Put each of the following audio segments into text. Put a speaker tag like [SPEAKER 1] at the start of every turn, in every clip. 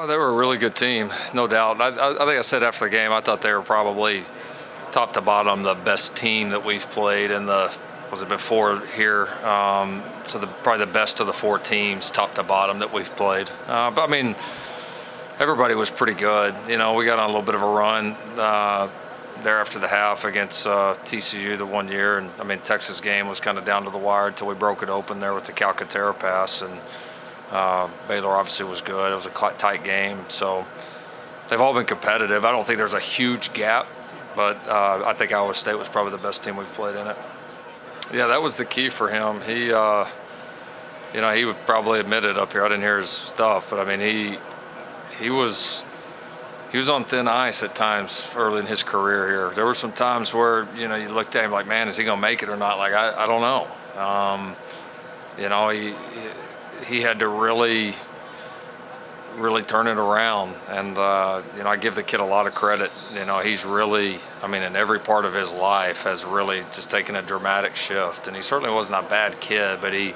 [SPEAKER 1] Oh, they were a really good team, no doubt. I think I said after the game, I thought they were probably top to bottom the best team that we've played in the, was it before here? Probably the best of the four teams, top to bottom, that we've played. But I mean, everybody was pretty good. You know, we got on a little bit of a run there after the half against TCU the one year, and I mean, Texas game was kind of down to the wire until we broke it open there with the Calcaterra pass, and Baylor obviously was good. It was a tight game, so they've all been competitive. I don't think there's a huge gap, but I think Iowa State was probably the best team we've played in it. Yeah, that was the key for him. He, he would probably admit it up here. I didn't hear his stuff, but I mean, he was on thin ice at times early in his career here. There were some times where, you looked at him like, man, is he going to make it or not? Like, I don't know. He had to really turn it around. And, I give the kid a lot of credit. He's really, in every part of his life has really just taken a dramatic shift. And he certainly wasn't a bad kid, but he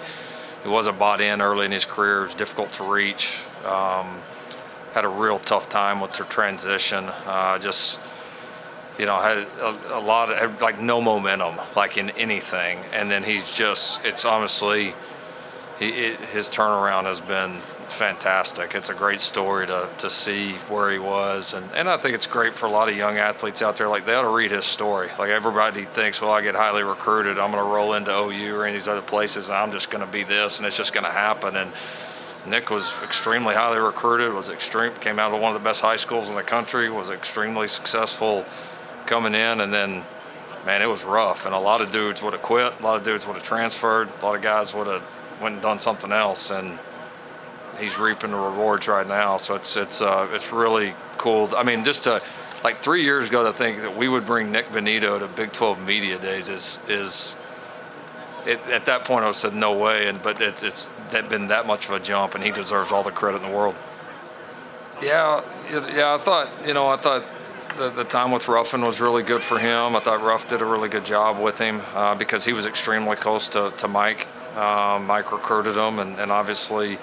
[SPEAKER 1] wasn't bought in early in his career. It was difficult to reach. Had a real tough time with their transition. Had a lot of, like, no momentum, like in anything. And then it's honestly, his turnaround has been fantastic. It's a great story to see where he was. And I think it's great for a lot of young athletes out there. Like, they ought to read his story. Like, everybody thinks, well, I get highly recruited, I'm going to roll into OU or any of these other places, and I'm just going to be this, and it's just going to happen. And Nick was extremely highly recruited, came out of one of the best high schools in the country, was extremely successful coming in, and then, man, it was rough. And a lot of dudes would have quit, a lot of dudes would have transferred, a lot of guys would have went and done something else, and he's reaping the rewards right now. So it's really cool. Just to, like, 3 years ago, to think that we would bring Nick Bonito to Big 12 Media Days is at that point I said no way, but it's been that much of a jump, and he deserves all the credit in the world. Yeah, I thought the time with Ruffin was really good for him. I thought Ruff did a really good job with him because he was extremely close to Mike. Mike recruited him, and obviously,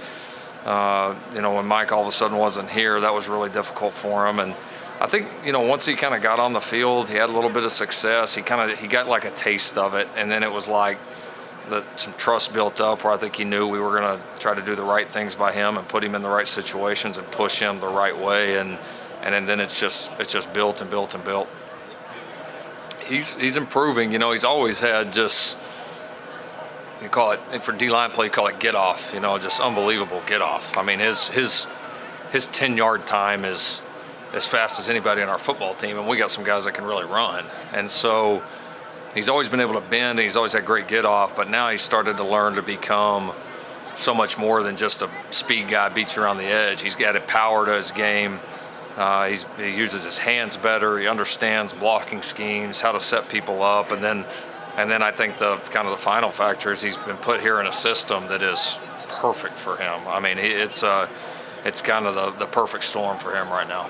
[SPEAKER 1] when Mike all of a sudden wasn't here, that was really difficult for him. And I think, once he kind of got on the field, he had a little bit of success. He got like a taste of it, and then it was like some trust built up where I think he knew we were going to try to do the right things by him and put him in the right situations and push him the right way, and then it's just built and built and built. He's improving. He's always had just, you call it, for D-line play, you call it get off, just unbelievable get off. His 10-yard time is as fast as anybody on our football team, and we got some guys that can really run. And so he's always been able to bend, and he's always had great get off, but now he's started to learn to become so much more than just a speed guy, beats you around the edge. He's got a power to his game. He uses his hands better. He understands blocking schemes, how to set people up, and then I think the final factor is he's been put here in a system that is perfect for him. It's kind of the perfect storm for him right now.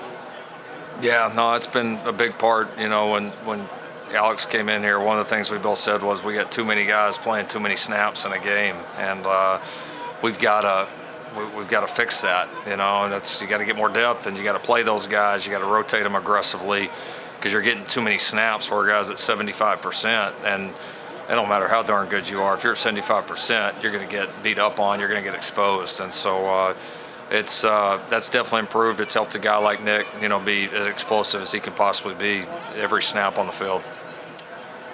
[SPEAKER 1] Yeah, no, it's been a big part. When Alex came in here, one of the things we both said was we got too many guys playing too many snaps in a game, and we've got to fix that. And you got to get more depth, and you got to play those guys. You got to rotate them aggressively, because you're getting too many snaps for guys at 75%, and it don't matter how darn good you are. If you're at 75%, you're going to get beat up on. You're going to get exposed, and so that's definitely improved. It's helped a guy like Nick, be as explosive as he can possibly be every snap on the field.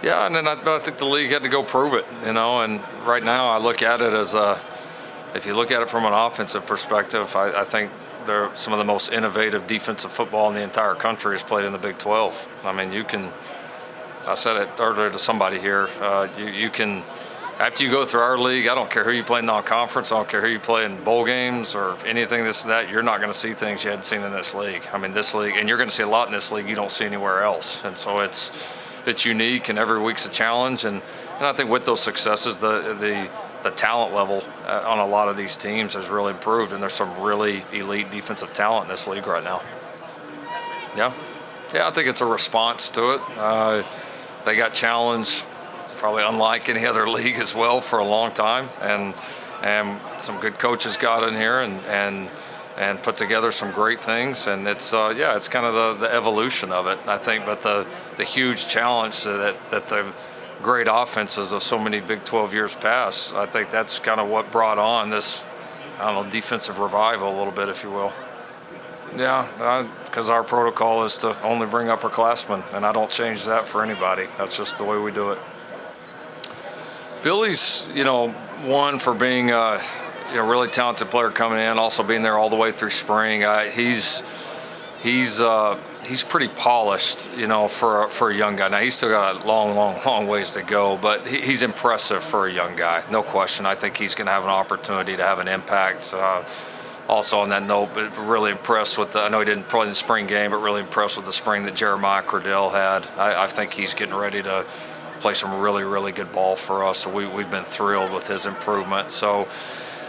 [SPEAKER 1] Yeah, and then I think the league had to go prove it, and right now I look at it as if you look at it from an offensive perspective, I think they're some of the most innovative defensive football in the entire country is played in the Big 12. I said it earlier to somebody here, you can, after you go through our league, I don't care who you play in non-conference, I don't care who you play in bowl games or anything, this and that, you're not going to see things you hadn't seen in this league. This league, and you're going to see a lot in this league you don't see anywhere else. And so it's unique, and every week's a challenge. And I think with those successes, the talent level on a lot of these teams has really improved, and there's some really elite defensive talent in this league right now. Yeah, I think it's a response to it. They got challenged probably unlike any other league as well for a long time, and some good coaches got in here, and and put together some great things. And it's it's kind of the evolution of it, I think. But the huge challenge that the great offenses of so many Big 12 years past, I think that's kind of what brought on this, I don't know, defensive revival a little bit, if you will. Yeah, because our protocol is to only bring upperclassmen, and I don't change that for anybody. That's just the way we do it. Billy's, one for being a really talented player coming in, also being there all the way through spring. He's pretty polished, for a young guy. Now he's still got a long ways to go, but he's impressive for a young guy, no question. I think he's going to have an opportunity to have an impact. Also on that note, but really impressed with I know he didn't play in the spring game, but really impressed with the spring that Jeremiah Cordell had. I think he's getting ready to play some really good ball for us. So we've been thrilled with his improvement. So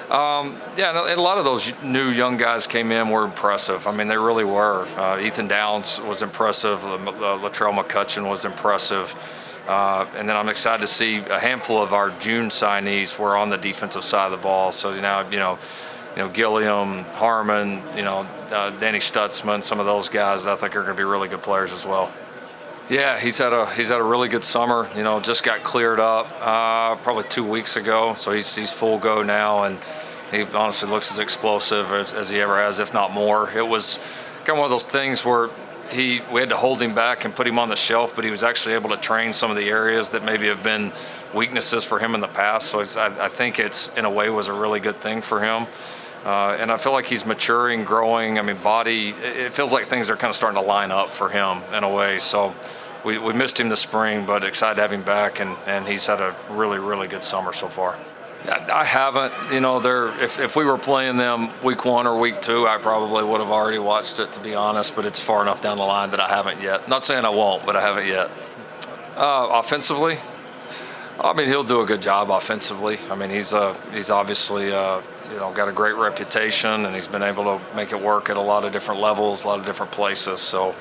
[SPEAKER 1] and a lot of those new young guys came in were impressive. I mean, they really were. Ethan Downs was impressive. Latrell McCutcheon was impressive. And then I'm excited to see a handful of our June signees were on the defensive side of the ball. So now, Gilliam, Harmon, Danny Stutzman, some of those guys I think are going to be really good players as well. Yeah, he's had a really good summer. Just got cleared up probably 2 weeks ago, so he's full go now, and he honestly looks as explosive as he ever has, if not more. It was kind of one of those things where we had to hold him back and put him on the shelf, but he was actually able to train some of the areas that maybe have been weaknesses for him in the past. So I think it's in a way was a really good thing for him. And I feel like he's maturing, growing. I mean, it feels like things are kind of starting to line up for him in a way. So we missed him this spring, but excited to have him back, and he's had a really good summer so far. I haven't, if we were playing them week 1 or week 2, I probably would have already watched it, to be honest, but it's far enough down the line that I haven't yet. Not saying I won't, but I haven't yet. Offensively, I mean, he'll do a good job offensively. I mean, he's obviously got a great reputation, and he's been able to make it work at a lot of different levels, a lot of different places. So,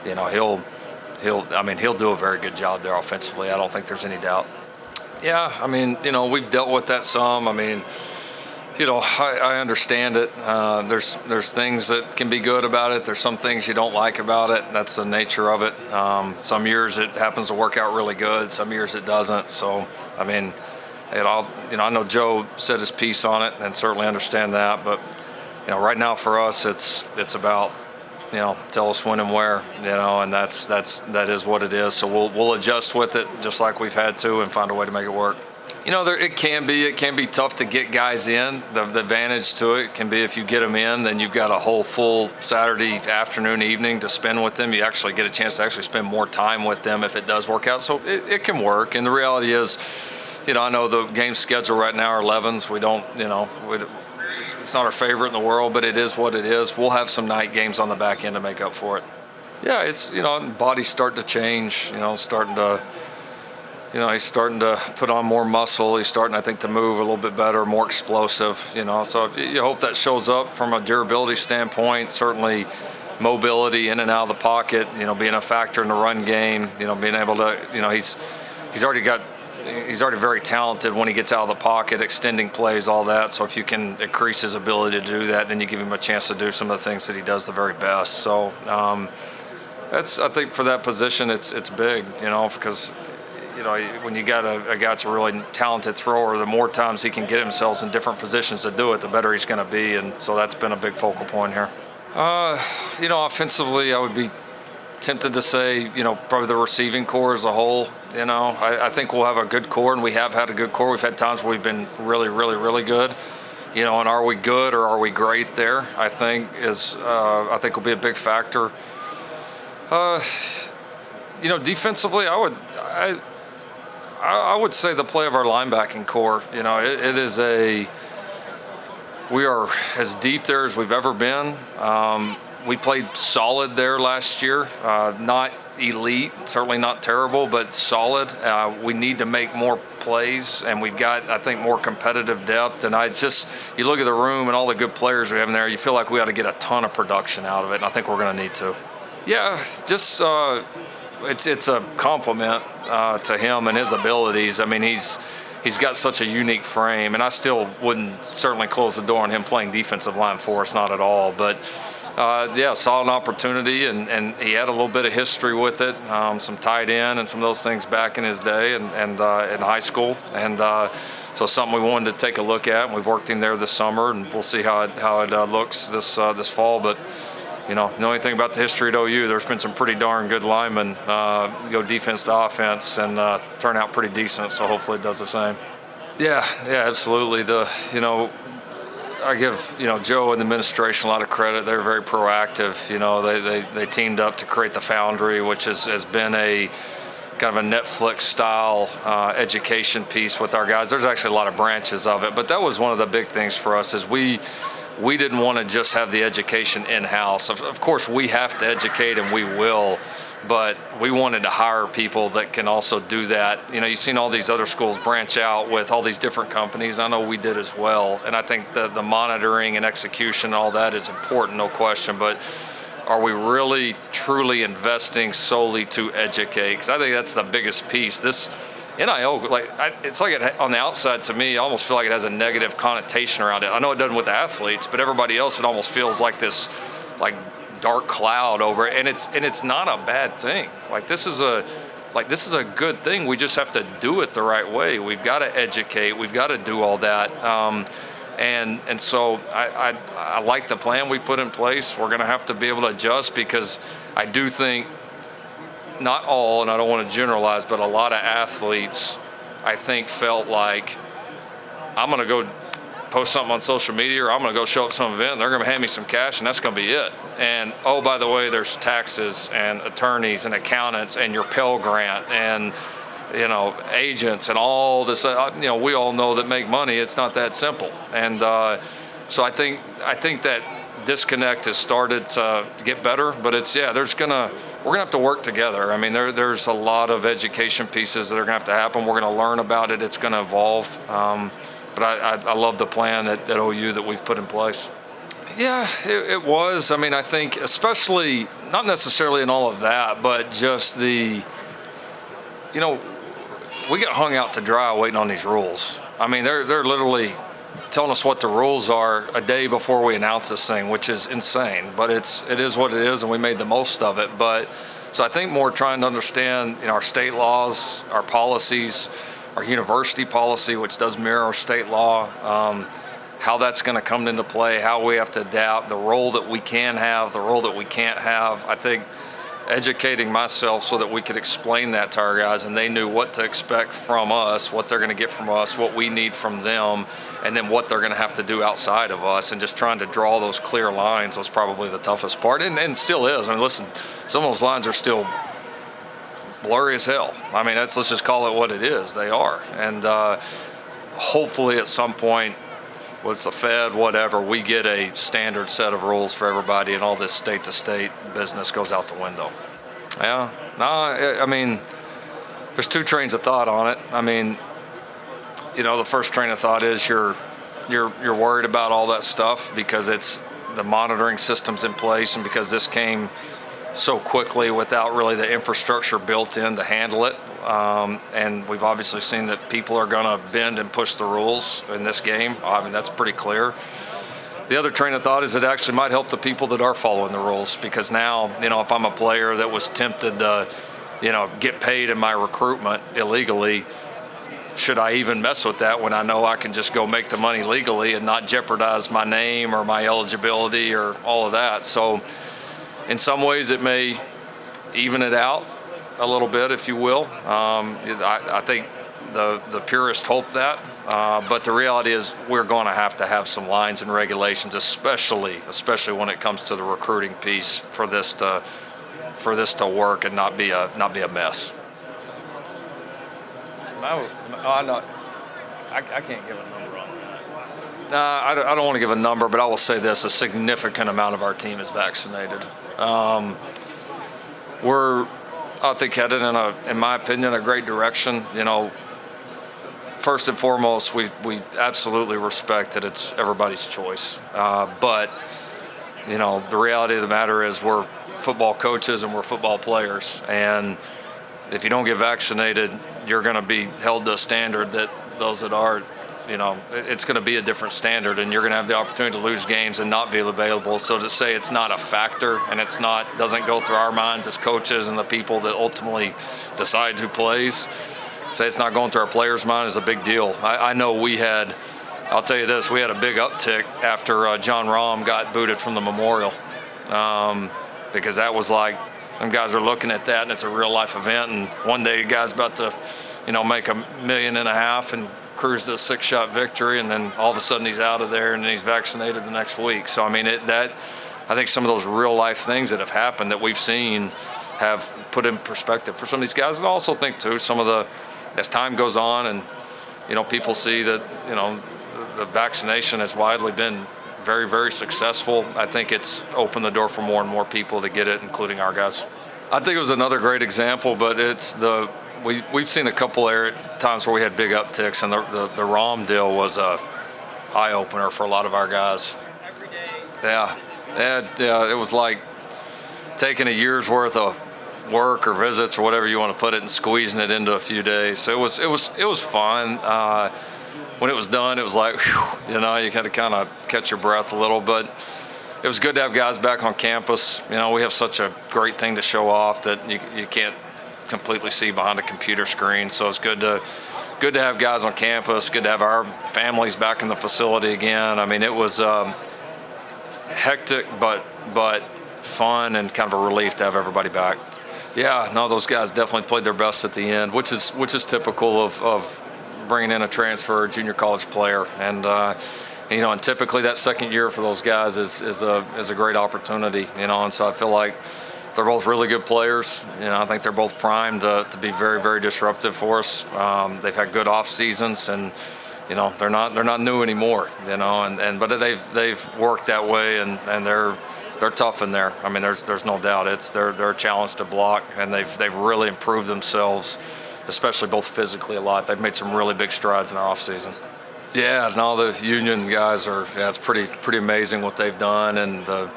[SPEAKER 1] he'll do a very good job there offensively. I don't think there's any doubt. Yeah, I mean, we've dealt with that some. I mean, I understand it. There's things that can be good about it. There's some things you don't like about it. That's the nature of it. Some years it happens to work out really good. Some years it doesn't. So, I mean, I know Joe said his piece on it, and certainly understand that. But, right now for us, it's about, tell us when and where, and that is what it is. So we'll adjust with it just like we've had to, and find a way to make it work. It can be tough to get guys in. The advantage to it can be if you get them in, then you've got a whole full Saturday afternoon, evening to spend with them. You actually get a chance to actually spend more time with them if it does work out. So it can work. And the reality is, I know the game schedule right now are 11s. We don't, it's not our favorite in the world, but it is what it is. We'll have some night games on the back end to make up for it. Yeah, it's, body's starting to change, he's starting to put on more muscle. He's starting, I think, to move a little bit better, more explosive, So you hope that shows up from a durability standpoint. Certainly mobility in and out of the pocket, being a factor in the run game, being able to, he's already very talented when he gets out of the pocket, extending plays, all that. So if you can increase his ability to do that, then you give him a chance to do some of the things that he does the very best. So I think for that position, it's big, because when you got a guy that's a really talented thrower, the more times he can get himself in different positions to do it, the better he's going to be. And so that's been a big focal point here. Offensively, I would be tempted to say, probably the receiving core as a whole. I think we'll have a good core, and we have had a good core. We've had times where we've been really good. And are we good or are we great there? I think will be a big factor. Defensively, I would say the play of our linebacking core. We are as deep there as we've ever been. We played solid there last year. Not elite, certainly not terrible, but solid. We need to make more plays, and we've got, I think, more competitive depth. And you look at the room and all the good players we have in there, you feel like we ought to get a ton of production out of it, and I think we're going to need to. Yeah, just it's a compliment to him and his abilities. I mean, he's he's got such a unique frame, and I still wouldn't certainly close the door on him playing defensive line for us, not at all. But saw an opportunity, and he had a little bit of history with it, some tight end and some of those things back in his day and in high school, and so something we wanted to take a look at. And we've worked him there this summer, and we'll see how it looks this fall. But know anything about the history at OU, there's been some pretty darn good linemen go defense to offense and turn out pretty decent. So hopefully it does the same. Yeah, absolutely. I give Joe and the administration a lot of credit. They're very proactive. They teamed up to create the Foundry, which has been a kind of a Netflix style education piece with our guys. There's actually a lot of branches of it, but that was one of the big things for us is we didn't want to just have the education in-house. Of course, we have to educate, and we will, but we wanted to hire people that can also do that. You've seen all these other schools branch out with all these different companies. I know we did as well, and I think the monitoring and execution, all that is important, no question, but are we really, truly investing solely to educate? Because I think that's the biggest piece. This NIL, it's like on the outside, to me, I almost feel like it has a negative connotation around it. I know it doesn't with the athletes, but everybody else, it almost feels like this dark cloud over it, and it's not a bad thing. This is a good thing. We just have to do it the right way. We've got to educate. We've got to do all that. And so I like the plan we put in place. We're going to have to be able to adjust, because I do think not all, and I don't want to generalize, but a lot of athletes, I think, felt like, I'm going to go post something on social media, or I'm going to go show up at some event, and they're going to hand me some cash, and that's going to be it. And, oh, by the way, there's taxes and attorneys and accountants and your Pell Grant and, agents and all this. We all know that make money, it's not that simple. And so I think that disconnect has started to get better, but we're gonna have to work together. I mean, there's a lot of education pieces that are gonna have to happen. We're gonna learn about it. It's gonna evolve. But I love the plan at OU that we've put in place. Yeah, it was. I mean, I think especially, not necessarily in all of that, but just we get hung out to dry waiting on these rules. I mean, they're literally telling us what the rules are a day before we announce this thing, which is insane. But it is what it is, and we made the most of it. But so I think more trying to understand, our state laws, our policies, our university policy, which does mirror our state law, how that's going to come into play, how we have to adapt, the role that we can have, the role that we can't have. I think educating myself so that we could explain that to our guys, and they knew what to expect from us, what they're going to get from us, what we need from them, and then what they're going to have to do outside of us, and just trying to draw those clear lines was probably the toughest part, and still is. I mean, listen, some of those lines are still blurry as hell. I mean, let's just call it what it is. They are. And hopefully at some point, whether it's the Fed, whatever, we get a standard set of rules for everybody, and all this state-to-state business goes out the window. Yeah. No, I mean, there's two trains of thought on it. I mean, the first train of thought is you're worried about all that stuff because it's the monitoring system's in place, and because this came so quickly without really the infrastructure built in to handle it. And we've obviously seen that people are going to bend and push the rules in this game. I mean, that's pretty clear. The other train of thought is it actually might help the people that are following the rules, because now, if I'm a player that was tempted to, get paid in my recruitment illegally, should I even mess with that when I know I can just go make the money legally and not jeopardize my name or my eligibility or all of that? So in some ways, it may even it out a little bit, if you will. I think the purists hope that, but the reality is we're going to have some lines and regulations, especially when it comes to the recruiting piece, for this to work and not be a mess. I can't give a number on that. I don't want to give a number, but I will say this: a significant amount of our team is vaccinated. We're, I think, headed in my opinion, a great direction. First and foremost, we absolutely respect that it's everybody's choice. But the reality of the matter is we're football coaches and we're football players, and if you don't get vaccinated, you're going to be held to a standard that those that are, it's going to be a different standard, and you're going to have the opportunity to lose games and not be available. So to say it's not a factor and doesn't go through our minds as coaches and the people that ultimately decide who plays, say it's not going through our players' mind is a big deal. I know I'll tell you this, we had a big uptick after John Rahm got booted from the Memorial, because that was like, them guys are looking at that and it's a real life event, and one day a guy's about to, make $1.5 million and cruise to a 6-shot victory, and then all of a sudden he's out of there and then he's vaccinated the next week. So I think some of those real life things that have happened that we've seen have put in perspective for some of these guys. And I also think too, as time goes on and people see that the vaccination has widely been very, very successful, I think it's opened the door for more and more people to get it, including our guys. I think it was another great example, but we've seen a couple times where we had big upticks, and the ROM deal was a eye opener for a lot of our guys. Yeah, it was like taking a year's worth of work or visits or whatever you want to put it and squeezing it into a few days. So it was fun. When it was done, it was like, whew, you had to kind of catch your breath a little, but it was good to have guys back on campus. We have such a great thing to show off that you can't completely see behind a computer screen. So it's good to have guys on campus, good to have our families back in the facility again. I mean, it was hectic, but fun and kind of a relief to have everybody back. Yeah, no, those guys definitely played their best at the end, which is typical of bringing in a transfer junior college player, and and typically that second year for those guys is a great opportunity, and so I feel like they're both really good players. I think they're both primed to be very, very disruptive for us. They've had good off seasons, and they're not new anymore, but they've worked that way, and they're tough in there. I mean, there's no doubt they're a challenge to block, and they've really improved themselves, especially both physically a lot. They've made some really big strides in our off season. Yeah, and all the Union guys it's pretty amazing what they've done, and the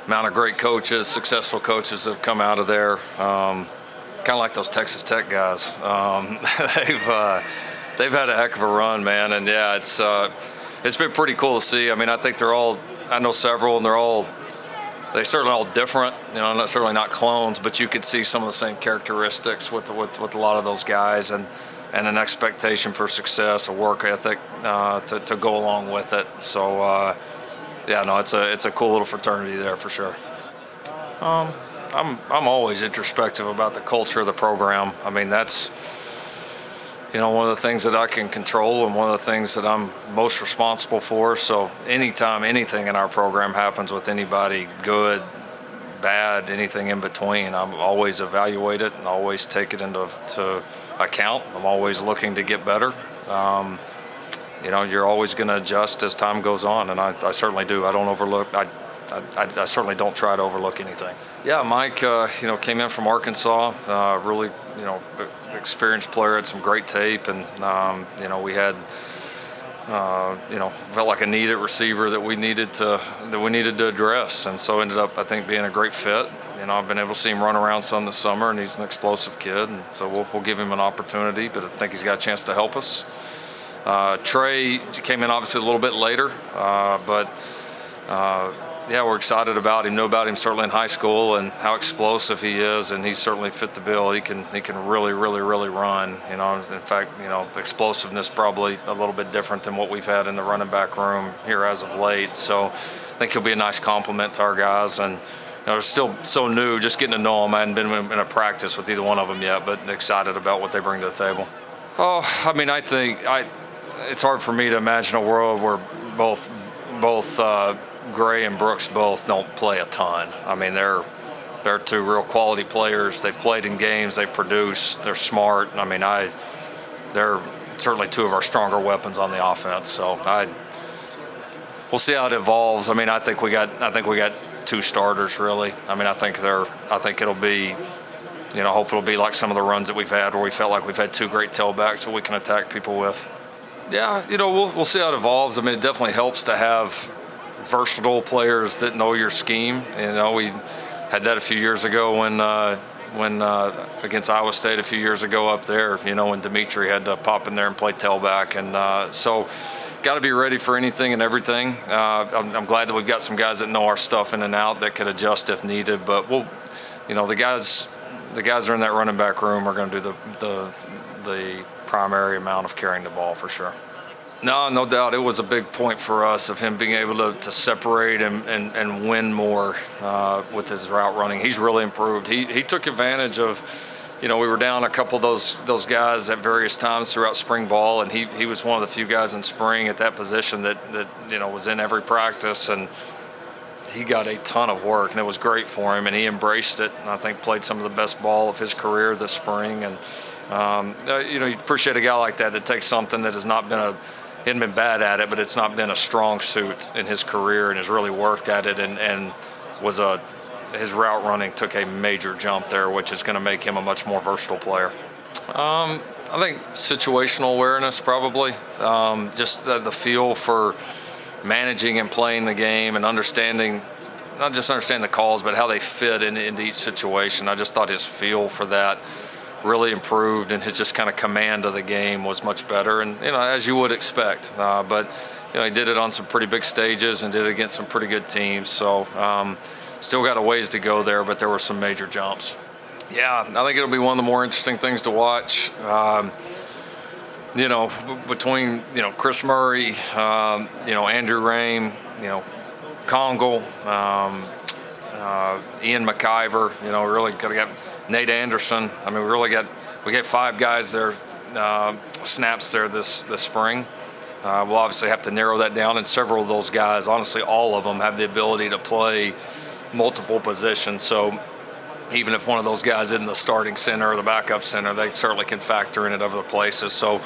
[SPEAKER 1] amount of great coaches, successful coaches that have come out of there. Kind of like those Texas Tech guys. They've had a heck of a run, man, and yeah, it's been pretty cool to see. I mean, I think I know several, and they're certainly all different, certainly not clones, but you could see some of the same characteristics with a lot of those guys, and an expectation for success, a work ethic to go along with it. So it's a cool little fraternity there for sure. I'm always introspective about the culture of the program. I mean, that's one of the things that I can control, and one of the things that I'm most responsible for. So anytime anything in our program happens with anybody, good, bad, anything in between, I'm always evaluate it and always take it into account. I'm always looking to get better. You're always going to adjust as time goes on, and I certainly do. I don't overlook. I certainly don't try to overlook anything. Yeah, Mike, came in from Arkansas, really, experienced player, had some great tape, and we had, felt like a needed receiver that we needed to address, and so ended up, I think, being a great fit. I've been able to see him run around some this summer, and he's an explosive kid, and so we'll give him an opportunity, but I think he's got a chance to help us. Trey came in obviously a little bit later, but we're excited about him. Know about him certainly in high school and how explosive he is, and he's certainly fit the bill. He can really, really, really run. In fact, explosiveness probably a little bit different than what we've had in the running back room here as of late. So I think he'll be a nice compliment to our guys, and they're still so new, just getting to know them. I hadn't been in a practice with either one of them yet, but excited about what they bring to the table. Oh, I mean, I think it's hard for me to imagine a world where both Gray and Brooks both don't play a ton. I mean, they're two real quality players. They've played in games. They produce. They're smart. I mean, they're certainly two of our stronger weapons on the offense. So we'll see how it evolves. I mean, I think we got two starters really. I mean, I think it'll be, hope it'll be like some of the runs that we've had where we felt like we've had two great tailbacks that we can attack people with. Yeah, we'll see how it evolves. I mean, it definitely helps to have versatile players that know your scheme. We had that a few years ago when when against Iowa State a few years ago up there, when Dimitri had to pop in there and play tailback. And so got to be ready for anything and everything. I'm glad that we've got some guys that know our stuff in and out that could adjust if needed. But the guys that are in that running back room are going to do the primary amount of carrying the ball for sure. No doubt. It was a big point for us of him being able to separate and win more with his route running. He's really improved. He took advantage of, we were down a couple of those guys at various times throughout spring ball, and he was one of the few guys in spring at that position that was in every practice, and he got a ton of work, and it was great for him, and he embraced it, and I think played some of the best ball of his career this spring. And you appreciate a guy like that takes something that has not been he hadn't been bad at it, but it's not been a strong suit in his career, and has really worked at it, and his route running took a major jump there, which is going to make him a much more versatile player. I think situational awareness probably, just the feel for managing and playing the game and understanding, not just understanding the calls, but how they fit into each situation. I just thought his feel for that really improved, and his just kind of command of the game was much better, and as you would expect. But he did it on some pretty big stages and did it against some pretty good teams. So still got a ways to go there, but there were some major jumps. Yeah, I think it'll be one of the more interesting things to watch. Between Chris Murray, Andrew Rame, Congle, Ian McIver, really got Nate Anderson. I mean, we get 5 guys there, snaps there this spring. We'll obviously have to narrow that down, and several of those guys, honestly, all of them have the ability to play multiple positions. So even if one of those guys isn't the starting center or the backup center, they certainly can factor in at other places. So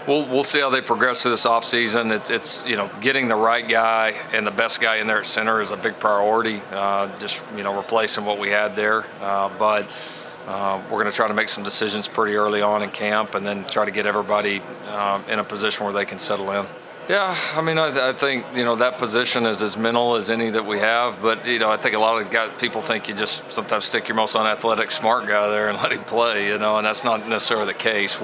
[SPEAKER 1] we'll see how they progress through this offseason. It's getting the right guy and the best guy in there at center is a big priority. Just replacing what we had there, but we're going to try to make some decisions pretty early on in camp, and then try to get everybody in a position where they can settle in. Yeah, I mean, I think that position is as mental as any that we have, but I think a lot of people think you just sometimes stick your most unathletic, smart guy there and let him play, and that's not necessarily the case.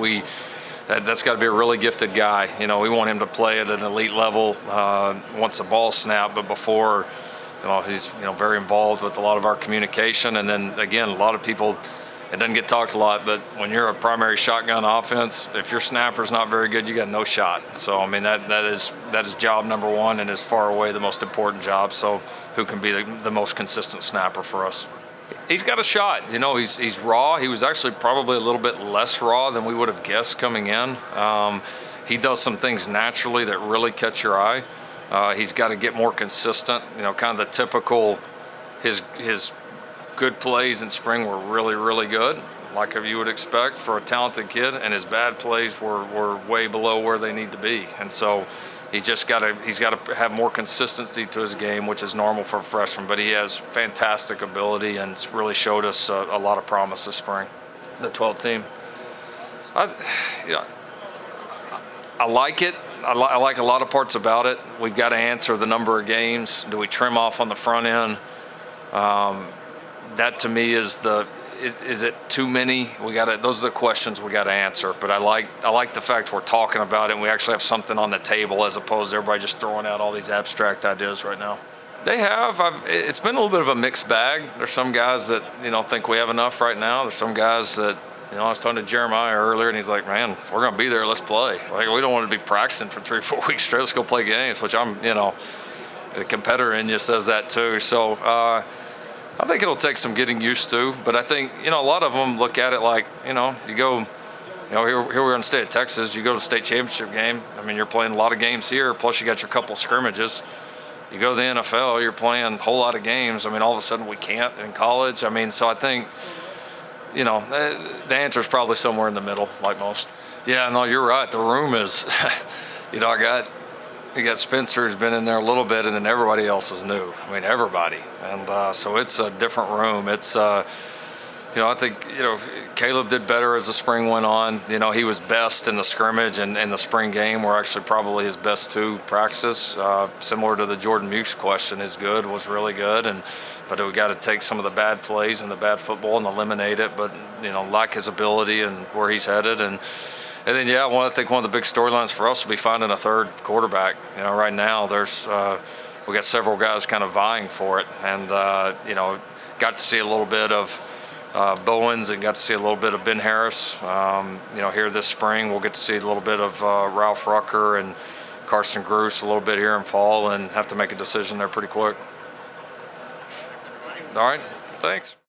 [SPEAKER 1] That's got to be a really gifted guy. We want him to play at an elite level once the ball's snapped, but before, he's very involved with a lot of our communication. And then again, a lot of people, it doesn't get talked a lot, but when you're a primary shotgun offense, if your snapper's not very good, you got no shot. So I mean that is job number one, and is far away the most important job. So who can be the most consistent snapper for us? He's got a shot. He's raw. He was actually probably a little bit less raw than we would have guessed coming in. He does some things naturally that really catch your eye. He's got to get more consistent. Kind of the typical, his good plays in spring were really, really good, like you would expect for a talented kid, and his bad plays were way below where they need to be. And so he's got to have more consistency to his game, which is normal for a freshman, but he has fantastic ability and it's really showed us a lot of promise this spring. The 12th team. I like it. I like a lot of parts about it. We've got to answer the number of games. Do we trim off on the front end? That to me is is it too many? Those are the questions we got to answer. But I like the fact we're talking about it and we actually have something on the table, as opposed to everybody just throwing out all these abstract ideas right now. They have. It's been a little bit of a mixed bag. There's some guys that think we have enough right now. There's some guys that I was talking to Jeremiah earlier, and he's like, "Man, if we're gonna be there, let's play. Like, we don't want to be practicing for 3 or 4 weeks straight. Let's go play games." Which the competitor in you says that too. So I think it'll take some getting used to. But I think a lot of them look at it like you go. Here we're in the state of Texas. You go to the state championship game. I mean, you're playing a lot of games here. Plus, you got your couple scrimmages. You go to the NFL, you're playing a whole lot of games. I mean, all of a sudden we can't in college. I mean, so I think, the answer is probably somewhere in the middle, like most. Yeah, no, you're right. The room is, you got Spencer who's been in there a little bit, and then everybody else is new. I mean, everybody. And so it's a different room. It's, I think, Caleb did better as the spring went on. He was best in the scrimmage and the spring game were actually probably his best two practices. Similar to the Jordan Mukes question, his good was really good, but we got to take some of the bad plays and the bad football and eliminate it. But like his ability and where he's headed, and then I think one of the big storylines for us will be finding a third quarterback. Right now we got several guys kind of vying for it, and got to see a little bit of Bowens and got to see a little bit of Ben Harris. Here this spring, we'll get to see a little bit of Ralph Rucker and Carson Gruce a little bit here in fall, and have to make a decision there pretty quick. All right, thanks.